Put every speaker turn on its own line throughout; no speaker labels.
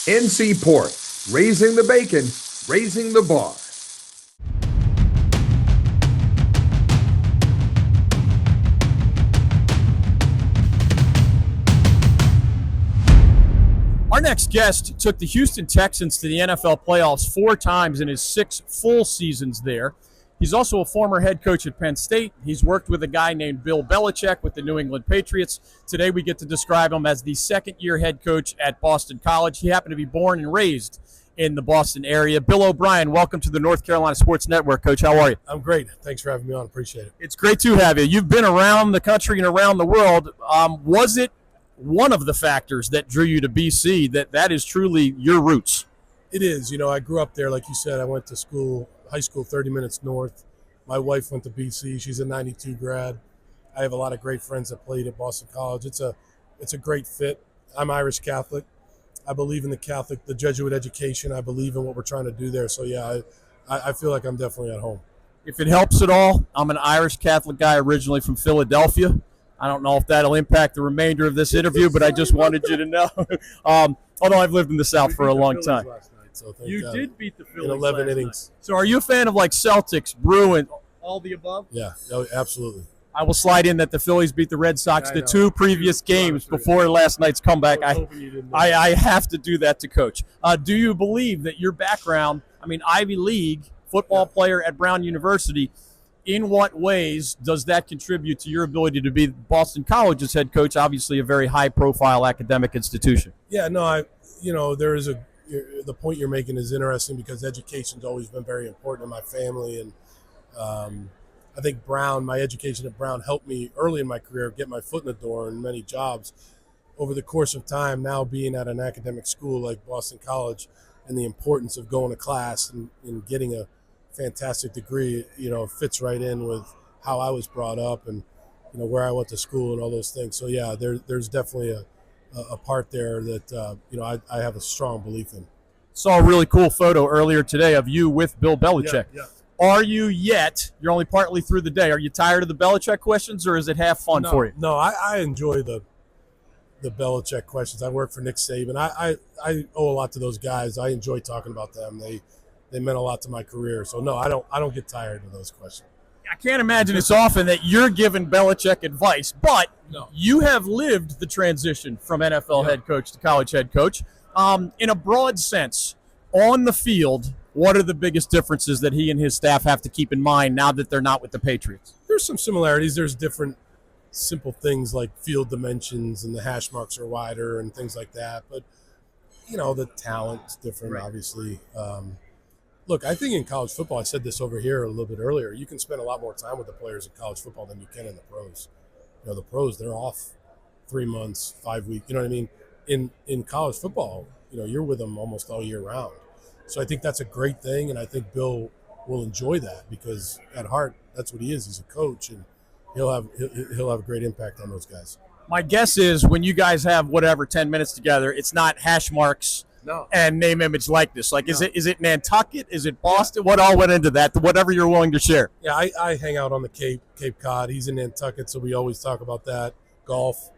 NC Pork, raising the bacon, raising the bar.
Our next guest took the Houston Texans to the NFL playoffs 4 times in his 6 full seasons there. He's also a former head coach at Penn State. He's worked with a guy named Bill Belichick with the New England Patriots. Today we get to describe him as the second-year head coach at Boston College. He happened to be born and raised in the Boston area. Bill O'Brien, welcome to the North Carolina Sports Network, Coach. How are you?
I'm great. Thanks for having me on. Appreciate it.
It's great to have you. You've been around the country and around the world. Was it one of the factors that drew you to BC, that is truly your roots?
It is. You know, I grew up there. Like you said, I went to school, high school 30 minutes north. My wife went to BC. She's a 92 grad. I have a lot of great friends that played at Boston College. It's a great fit. I'm Irish Catholic. I believe in the Jesuit education. I believe in what we're trying to do there. So, yeah, I feel like I'm definitely at home.
If it helps at all, I'm an Irish Catholic guy originally from Philadelphia. I don't know if that'll impact the remainder of this interview, but I just wanted you to know. Although I've lived in the South for a long time.
So
you did beat the Phillies
in 11
last
innings.
Night. So are you a fan of like Celtics, Bruins, all the above?
Yeah, absolutely.
I will slide in that the Phillies beat the Red Sox the 2 previous games before last night's comeback. I have to do that to Coach. Do you believe that your background, Ivy League football player at Brown University, in what ways does that contribute to your ability to be Boston College's head coach, obviously a very high-profile academic institution?
Yeah, no, there is the point you're making is interesting because education's always been very important in my family, and I think my education at Brown helped me early in my career get my foot in the door in many jobs. Over the course of time, now being at an academic school like Boston College and the importance of going to class and getting a fantastic degree, fits right in with how I was brought up and, where I went to school and all those things. So, yeah, there's definitely a part there that, I have a strong belief in.
Saw a really cool photo earlier today of you with Bill Belichick.
Yeah.
Are you yet, you're only partly through the day, are you tired of the Belichick questions or is it half fun for you?
No, I enjoy the Belichick questions. I work for Nick Saban. I owe a lot to those guys. I enjoy talking about them. They meant a lot to my career. So, no, I don't get tired of those questions.
I can't imagine it's often that you're giving Belichick advice, but you have lived the transition from NFL head coach to college head coach. In a broad sense, on the field, what are the biggest differences that he and his staff have to keep in mind now that they're not with the Patriots?
There's some similarities. There's different simple things like field dimensions and the hash marks are wider and things like that. But, the talent's different, obviously. Look, I think in college football, I said this over here a little bit earlier, you can spend a lot more time with the players in college football than you can in the pros. The pros, they're off 3 months, 5 weeks. You know what I mean? In college football, you're with them almost all year round. So I think that's a great thing, and I think Bill will enjoy that because at heart, that's what he is. He's a coach, and he'll have a great impact on those guys.
My guess is when you guys have 10 minutes together, it's not hash marks and name, image, likeness. Is it Nantucket? Is it Boston? What all went into that? Whatever you're willing to share.
Yeah, I hang out on the Cape Cod. He's in Nantucket, so we always talk about that. Golf.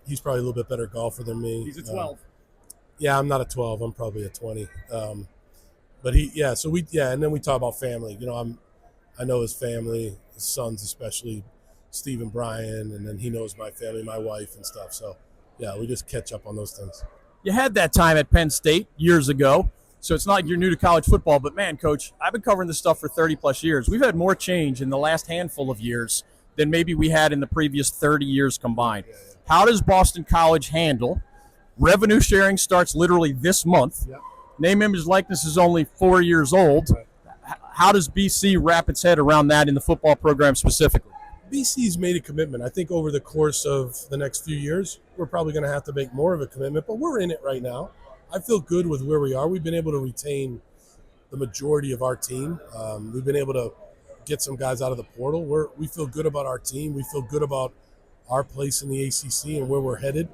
He's probably a little bit better golfer than me.
He's a 12.
Yeah, I'm not a 12. I'm probably a 20. And then we talk about family. I know his family, his sons especially, Steve and Brian, and then he knows my family, my wife and stuff. So, yeah, we just catch up on those things.
You had that time at Penn State years ago, so it's not like you're new to college football. But, man, Coach, I've been covering this stuff for 30-plus years. We've had more change in the last handful of years than maybe we had in the previous 30 years combined. Yeah. How does Boston College handle revenue sharing starts literally this month? Yep. Name, image, likeness is only 4 years old. Right. How does BC wrap its head around that in the football program specifically?
BC's made a commitment. I think over the course of the next few years, we're probably going to have to make more of a commitment, but we're in it right now. I feel good with where we are. We've been able to retain the majority of our team. We've been able to get some guys out of the portal. We feel good about our team. We feel good about our place in the ACC and where we're headed.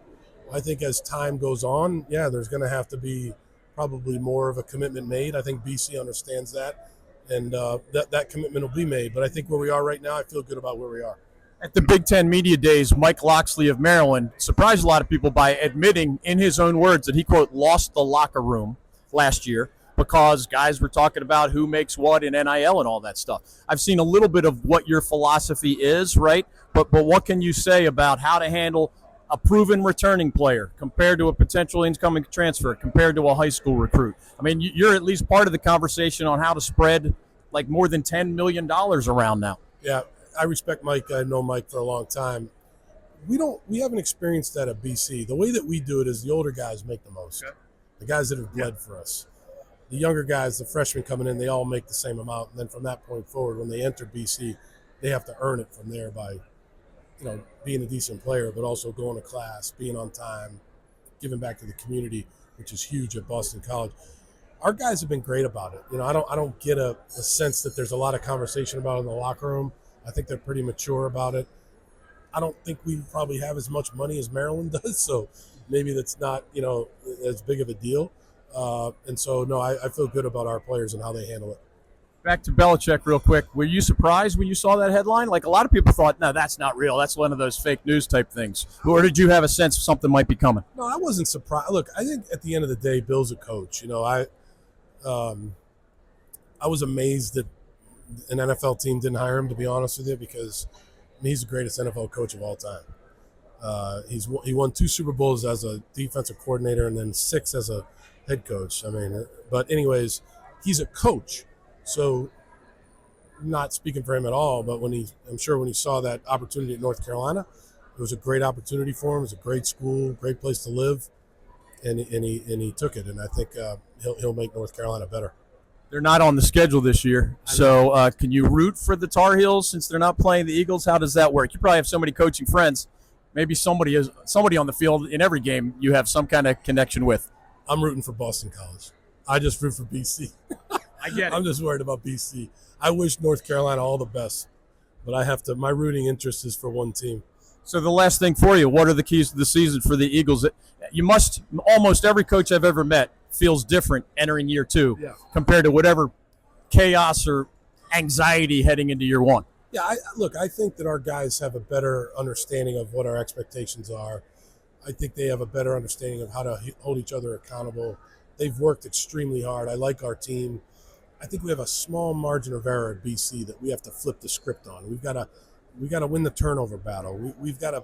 I think as time goes on, there's going to have to be probably more of a commitment made. I think BC understands that, and that commitment will be made. But I think where we are right now, I feel good about where we are.
At the Big Ten Media Days, Mike Loxley of Maryland surprised a lot of people by admitting in his own words that he, quote, lost the locker room last year because guys were talking about who makes what in NIL and all that stuff. I've seen a little bit of what your philosophy is, right? But what can you say about how to handle a proven returning player compared to a potential incoming transfer, compared to a high school recruit? I mean, you're at least part of the conversation on how to spread like more than $10 million around now.
Yeah, I respect Mike. I've known Mike for a long time. We haven't experienced that at BC. The way that we do it is the older guys make the most. Okay. The guys that have bled for us. The younger guys, the freshmen coming in, they all make the same amount. And then from that point forward, when they enter BC, they have to earn it from there by, being a decent player, but also going to class, being on time, giving back to the community, which is huge at Boston College. Our guys have been great about it. I don't get a sense that there's a lot of conversation about it in the locker room. I think they're pretty mature about it. I don't think we probably have as much money as Maryland does, so maybe that's not, as big of a deal. And so, no, I feel good about our players and how they handle it.
Back to Belichick real quick. Were you surprised when you saw that headline? Like, a lot of people thought, no, that's not real. That's one of those fake news type things. Or did you have a sense something might be coming?
No, I wasn't surprised. Look, I think at the end of the day, Bill's a coach. I was amazed that an NFL team didn't hire him, to be honest with you, because he's the greatest NFL coach of all time. He won 2 Super Bowls as a defensive coordinator and then 6 as a head coach. But anyways, he's a coach. So not speaking for him at all, but I'm sure when he saw that opportunity at North Carolina, it was a great opportunity for him. It was a great school, great place to live, and he took it. And I think he'll make North Carolina better.
They're not on the schedule this year, so can you root for the Tar Heels since they're not playing the Eagles? How does that work? You probably have so many coaching friends. Maybe somebody on the field in every game you have some kind of connection with.
I'm rooting for Boston College. I just root for BC.
I get it.
I'm just worried about BC. I wish North Carolina all the best, but my rooting interest is for one team.
So the last thing for you, what are the keys to the season for the Eagles? Almost every coach I've ever met feels different entering year 2 compared to whatever chaos or anxiety heading into year 1.
Yeah, I think that our guys have a better understanding of what our expectations are. I think they have a better understanding of how to hold each other accountable. They've worked extremely hard. I like our team. I think we have a small margin of error at BC that we have to flip the script on. We've got to win the turnover battle. We've got to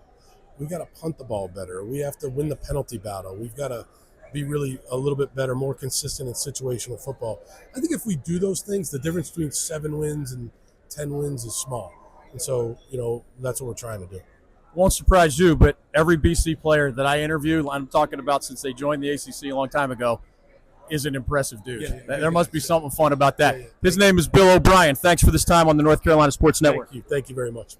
punt the ball better. We have to win the penalty battle. We've got to be really a little bit better, more consistent in situational football. I think if we do those things, the difference between 7 wins and 10 wins is small. And so, that's what we're trying to do.
Won't surprise you, but every BC player that I interview, I'm talking about since they joined the ACC a long time ago, is an impressive dude. There must be something fun about that. His name is Bill O'Brien. Thanks for this time on the North Carolina Sports Network.
Thank you very much.